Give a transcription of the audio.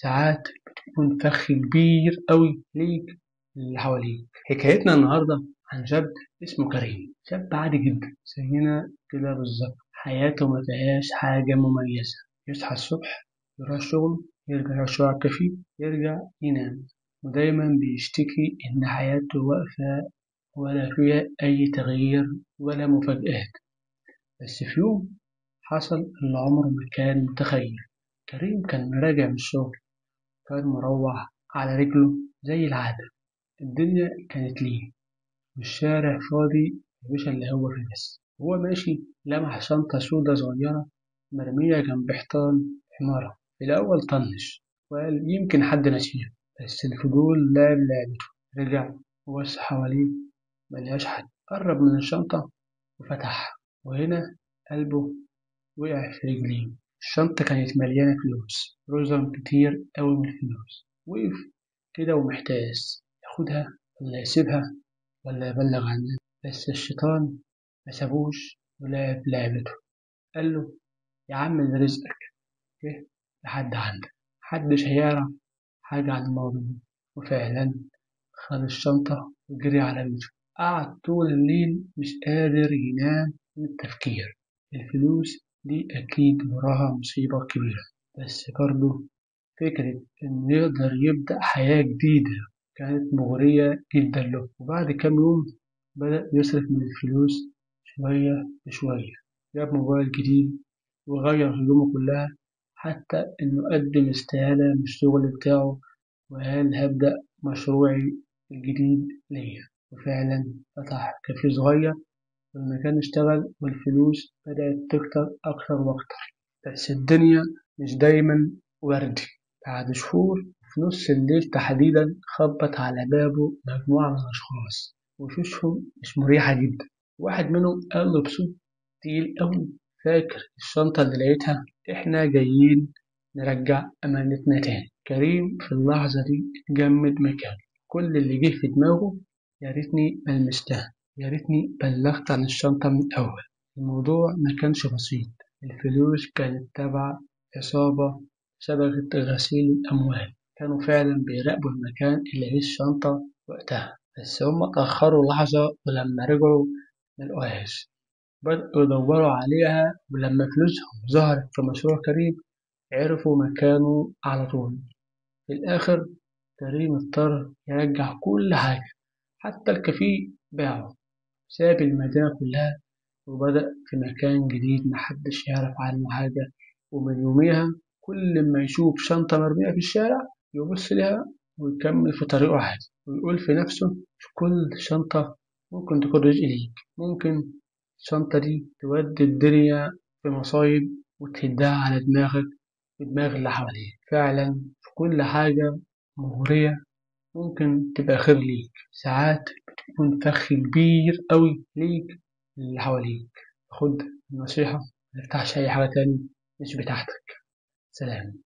ساعات بتكون فخ كبير أوي ليك اللي حواليك. حكايتنا النهاردة عن شاب اسمه كريم، شاب عادي جدا زينا كده بالظبط. حياته ما فيهاش حاجة مميزة. يصحى الصبح، يروح الشغل، يرجع يقعد شوية على الكافيه، يرجع ينام، ودايما بيشتكي إن حياته واقفة ولا فيها أي تغيير ولا مفاجآت. بس في يوم حصل اللي عمره ما كان متخيل. كريم كان راجع من الشغل، كان مروح على رجله زي العادة. الدنيا كانت ليه والشارع فاضي، مفيش إلا هو في بس. وهو ماشي لمح شنطة سودا صغيرة مرمية جنب حيطان عمارة. في الأول طنش وقال يمكن حد نسيها، بس الفضول لعب لعبته. رجع وبص حواليه، ملقاش حد. قرب من الشنطة وفتحها، وهنا قلبه وقع في رجليه. الشنطة كانت مليانة فلوس، رزم كتير أوي من الفلوس. وقف كده ومحتاس، ياخدها ولا يسيبها ولا يبلغ عنها. بس الشيطان مسابوش ولعب لعبته. قال له يا عم ده رزقك جه لحد عندك، محدش هيعرف حاجة عن الموضوع. وفعلا خد الشنطة وجري على بيته. قعد طول الليل مش قادر ينام من التفكير. الفلوس دي أكيد وراها مصيبة كبيرة، بس برضه فكرة إنه يقدر يبدأ حياة جديدة كانت مغرية جدا له. وبعد كام يوم بدأ يصرف من الفلوس شوية بشوية. جاب موبايل جديد وغير هدومه كلها، حتى إنه قدم استقالة من الشغل بتاعه وقال هبدأ مشروعي الجديد ليا. وفعلا فتح كافيه صغير، والمكان اشتغل والفلوس بدأت تكتر أكتر وأكتر. بس الدنيا مش دايما وردي. بعد شهور في نص الليل تحديدا خبط على بابه مجموعة من الأشخاص، وشوشهم مش مريحة جدا. واحد منهم قال له بصوت تقيل أوي فاكر الشنطة اللي لقيتها؟ إحنا جايين نرجع أمانتنا تاني. كريم في اللحظة دي اتجمد مكانه. كل اللي جه في دماغه يا ريتني ملمستها، يا ريتني بلغت عن الشنطة من الأول. الموضوع ما كانش بسيط. الفلوس كانت تبع عصابة شبكة غسيل الأموال. كانوا فعلا بيراقبوا المكان اللي فيه الشنطة وقتها، بس هم اتأخروا لحظة ولما رجعوا ملقوهاش. بدأوا يدوروا عليها، ولما فلوسهم ظهرت في مشروع كريم عرفوا مكانه على طول. في الآخر كريم اضطر يرجع كل حاجة، حتى الكافيه باعه. ساب المدينة كلها وبدأ في مكان جديد محدش يعرف عنه حاجة. ومن يوميها كل ما يشوف شنطة مرمية في الشارع يبص لها ويكمل في طريقه عادي، ويقول في نفسه مش كل شنطة ممكن تكون رزق ليك. ممكن الشنطة دي تودي الدنيا في مصايب وتهدها على دماغك ودماغ اللي حواليك. فعلا في كل حاجة مغرية ممكن تبقى خير ليك. ساعات بتكون فخ كبير أوي ليك اللي حواليك. خد النصيحة، متفتحش أي حاجة تاني مش بتاعتك. سلام.